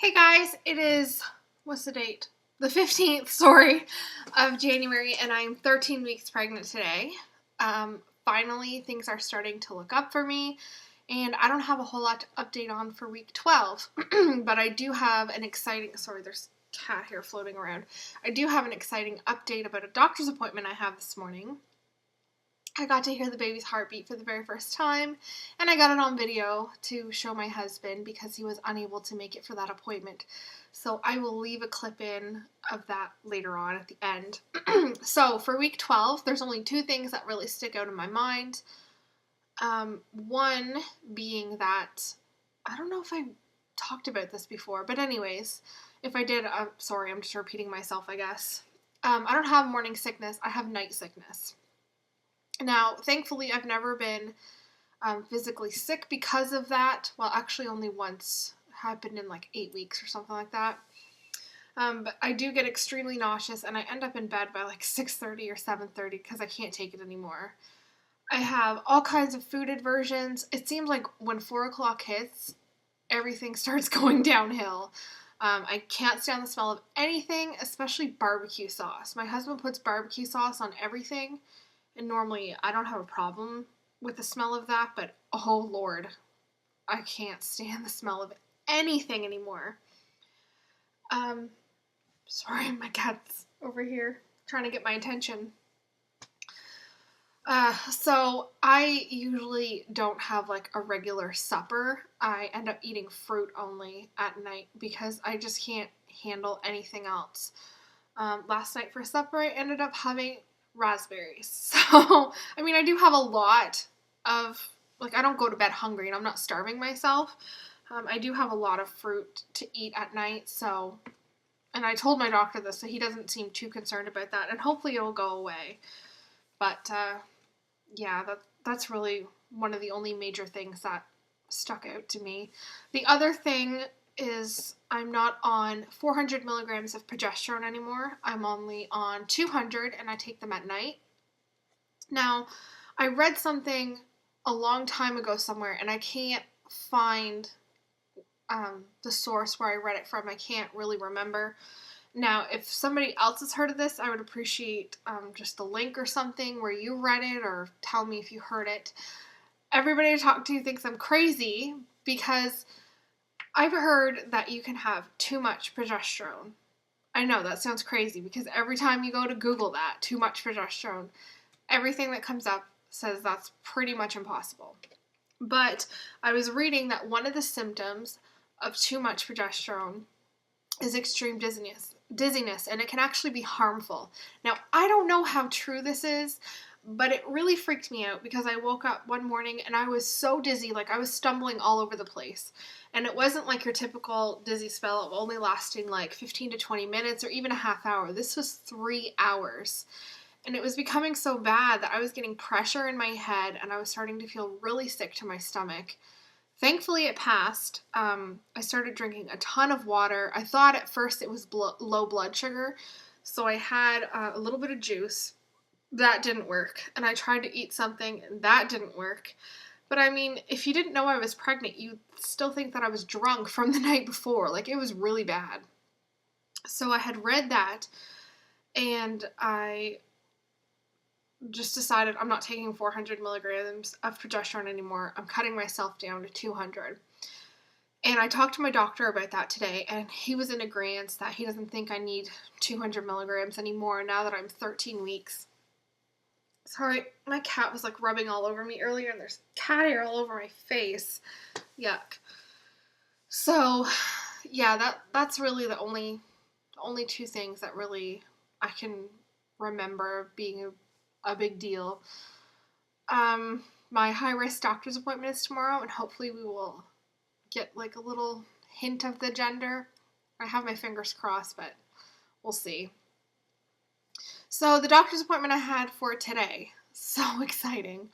Hey guys, it is, what's the date? The 15th, sorry, of January, and I'm 13 weeks pregnant today. Finally, things are starting to look up for me, and I don't have a whole lot to update on for week 12, but I do have an exciting, sorry, there's cat hair floating around. I do have an exciting update about a doctor's appointment I have this morning. I got to hear the baby's heartbeat for the very first time, and I got it on video to show my husband because he was unable to make it for that appointment. So I will leave a clip in of that later on at the end. So for week 12, there's only two things that really stick out in my mind. One being that, I don't know if I talked about this before, but anyways, if I did, I'm sorry, I'm just repeating myself, I guess. I don't have morning sickness, I have night sickness. Now, thankfully, I've never been physically sick because of that. Well, actually only once. It happened in like 8 weeks or something like that. But I do get extremely nauseous, and I end up in bed by like 6:30 or 7:30 because I can't take it anymore. I have all kinds of food aversions. It seems like when 4 o'clock hits, everything starts going downhill. I can't stand the smell of anything, especially barbecue sauce. My husband puts barbecue sauce on everything. And normally, I don't have a problem with the smell of that, but oh lord, I can't stand the smell of anything anymore. Sorry, my cat's over here trying to get my attention. So I usually don't have like a regular supper. I end up eating fruit only at night because I just can't handle anything else. Last night for supper, I ended up having raspberries. So, I mean, I do have a lot of, like, I don't go to bed hungry and I'm not starving myself. I do have a lot of fruit to eat at night, so, and I told my doctor this, so he doesn't seem too concerned about that, and hopefully it'll go away. But, yeah, that's really one of the only major things that stuck out to me. The other thing is I'm not on 400 milligrams of progesterone anymore. I'm only on 200, and I take them at night. Now, I read something a long time ago somewhere, and I can't find the source where I read it from. I can't really remember. Now, if somebody else has heard of this, I would appreciate just a link or something where you read it, or tell me if you heard it. Everybody I talk to thinks I'm crazy because I've heard that you can have too much progesterone. I know that sounds crazy because every time you go to Google that, too much progesterone, everything that comes up says that's pretty much impossible. But I was reading that one of the symptoms of too much progesterone is extreme dizziness, and it can actually be harmful. Now, I don't know how true this is, but it really freaked me out because I woke up one morning and I was so dizzy, like I was stumbling all over the place. And it wasn't like your typical dizzy spell of only lasting like 15 to 20 minutes or even a half hour. This was 3 hours. And it was becoming so bad that I was getting pressure in my head and I was starting to feel really sick to my stomach. Thankfully, it passed. I started drinking a ton of water. I thought at first it was low blood sugar, so I had a little bit of juice. That didn't work. And I tried to eat something, and that didn't work. But I mean, if you didn't know I was pregnant, you'd still think that I was drunk from the night before. Like, it was really bad. So I had read that, and I just decided I'm not taking 400 milligrams of progesterone anymore. I'm cutting myself down to 200. And I talked to my doctor about that today, and he was in agreement that he doesn't think I need 200 milligrams anymore now that I'm 13 weeks. Sorry, my cat was like rubbing all over me earlier, and there's cat hair all over my face. Yuck. So, yeah, that's really the only two things that really I can remember being a big deal. My high-risk doctor's appointment is tomorrow, and hopefully we will get like a little hint of the gender. I have my fingers crossed, but we'll see. So the doctor's appointment I had for today, so exciting.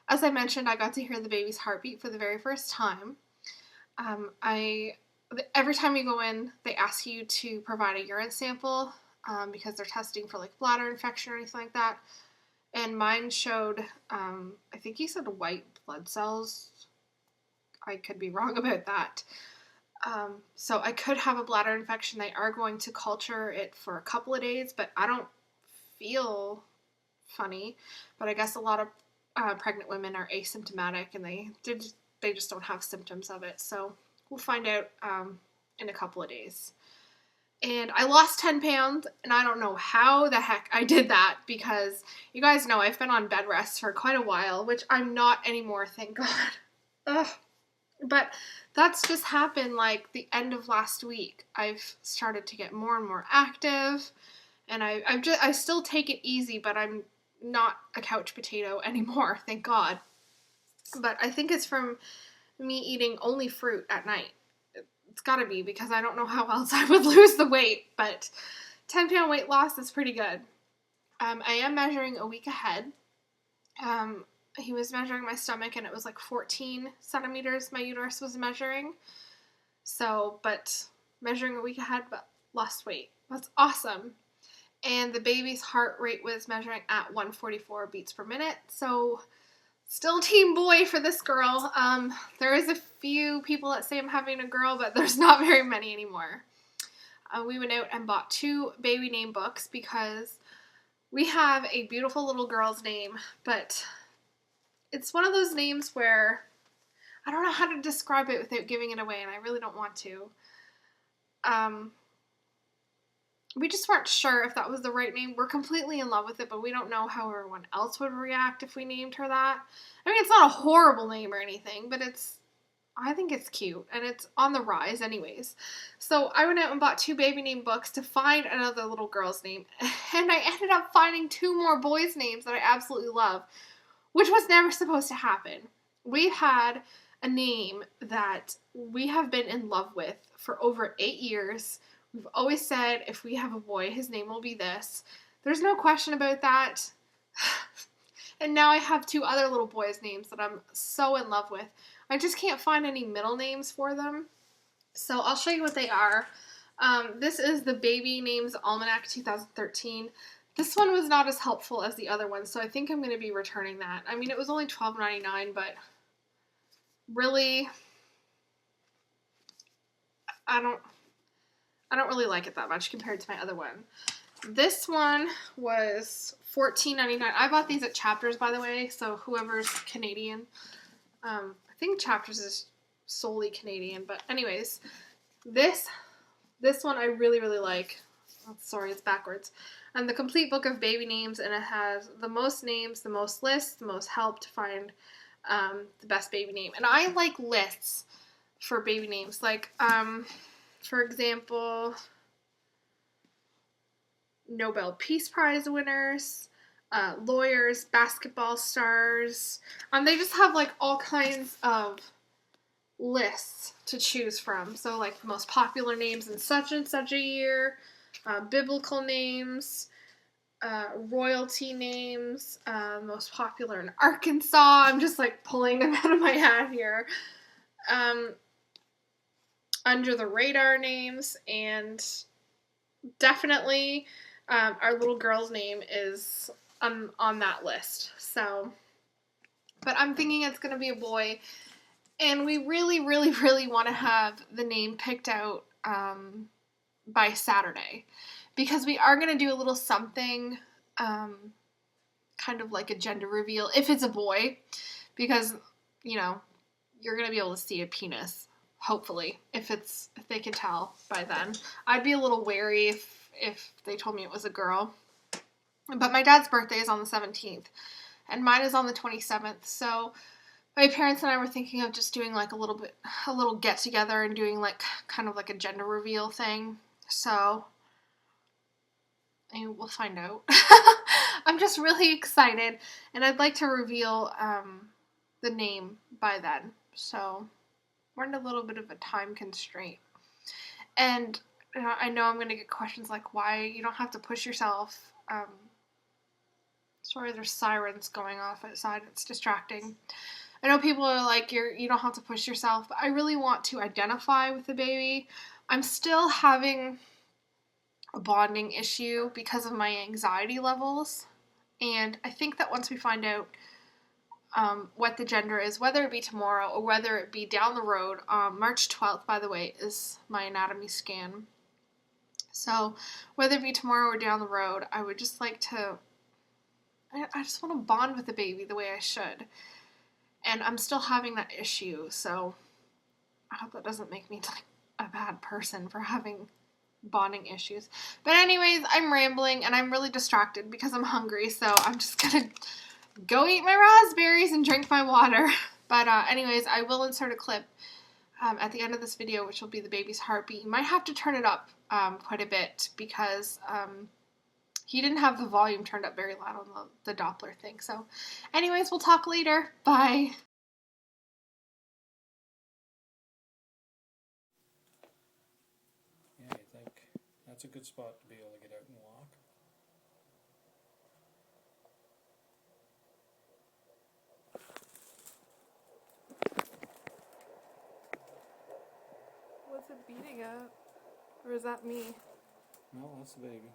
As I mentioned, I got to hear the baby's heartbeat for the very first time. Every time you go in, they ask you to provide a urine sample because they're testing for like bladder infection or anything like that. And mine showed, I think he said white blood cells. I could be wrong about that. So I could have a bladder infection. They are going to culture it for a couple of days, but I don't feel funny. But I guess a lot of pregnant women are asymptomatic, and they just don't have symptoms of it. So we'll find out in a couple of days. And I lost 10 pounds, and I don't know how the heck I did that, because you guys know I've been on bed rest for quite a while, which I'm not anymore, thank God. Ugh. But that's just happened like the end of last week. I've started to get more and more active, and I still take it easy, but I'm not a couch potato anymore, thank God. But I think it's from me eating only fruit at night. It's gotta be, because I don't know how else I would lose the weight, but 10-pound weight loss is pretty good. I am measuring a week ahead. He was measuring my stomach, and it was like 14 centimeters my uterus was measuring. So, but measuring a week ahead, but lost weight. That's awesome. And the baby's heart rate was measuring at 144 beats per minute. So, still team boy for this girl. There is a few people that say I'm having a girl, but there's not very many anymore. We went out and bought 2 baby name books because we have a beautiful little girl's name, but it's one of those names where I don't know how to describe it without giving it away, and I really don't want to. We just weren't sure if that was the right name. We're completely in love with it, but we don't know how everyone else would react if we named her that. I mean, it's not a horrible name or anything, but I think it's cute, and it's on the rise anyways. So I went out and bought 2 baby name books to find another little girl's name, and I ended up finding 2 more boys' names that I absolutely love, which was never supposed to happen. We've had a name that we have been in love with for over 8 years. We've always said, if we have a boy, his name will be this. There's no question about that. And now I have 2 other little boys' names that I'm so in love with. I just can't find any middle names for them. So I'll show you what they are. This is the Baby Names Almanac 2013. This one was not as helpful as the other one, so I think I'm going to be returning that. I mean, it was only $12.99, but really, I don't really like it that much compared to my other one. This one was $14.99. I bought these at Chapters, by the way, so whoever's Canadian. I think Chapters is solely Canadian, but anyways, this one I really, really like. Oh, sorry, it's backwards. And the complete book of baby names, and it has the most names, the most lists, the most help to find the best baby name. And I like lists for baby names. Like, for example, Nobel Peace Prize winners, lawyers, basketball stars. They just have like all kinds of lists to choose from. So like the most popular names in such and such a year, biblical names, royalty names, most popular in Arkansas. I'm just like pulling them out of my hat here. Under the radar names, and definitely our little girl's name is on that list. So, but I'm thinking it's going to be a boy, and we really, really, really want to have the name picked out by Saturday, because we are going to do a little something, kind of like a gender reveal, if it's a boy, because, you know, you're going to be able to see a penis, hopefully, if they can tell by then. I'd be a little wary if they told me it was a girl. But my dad's birthday is on the 17th, and mine is on the 27th, so my parents and I were thinking of just doing like a little get together and doing like kind of like a gender reveal thing. So we'll find out. I'm just really excited, and I'd like to reveal the name by then. So we're in a little bit of a time constraint. And I know I'm going to get questions like, why you don't have to push yourself. Sorry, there's sirens going off outside. It's distracting. I know people are like, you don't have to push yourself, but I really want to identify with the baby. I'm still having a bonding issue because of my anxiety levels. And I think that once we find out what the gender is, whether it be tomorrow or whether it be down the road. March 12th, by the way, is my anatomy scan. So whether it be tomorrow or down the road, I would just like to, I just want to bond with the baby the way I should. And I'm still having that issue, so I hope that doesn't make me like a bad person for having bonding issues. But anyways, I'm rambling and I'm really distracted because I'm hungry, so I'm just gonna go eat my raspberries and drink my water. But anyways, I will insert a clip at the end of this video, which will be the baby's heartbeat. You might have to turn it up quite a bit because he didn't have the volume turned up very loud on the Doppler thing. So anyways, we'll talk later. Bye. Yeah, I think that's a good spot to be able to get out and walk. What's it beating at? Or is that me? No, that's the baby.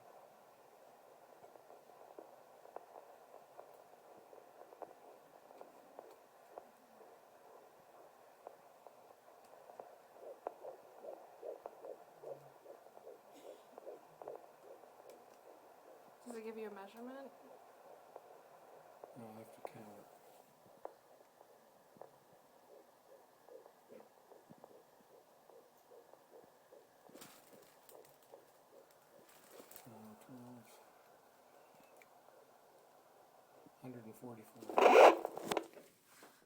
Does it give you a measurement? No, I have to count it. Uh, 12, 144.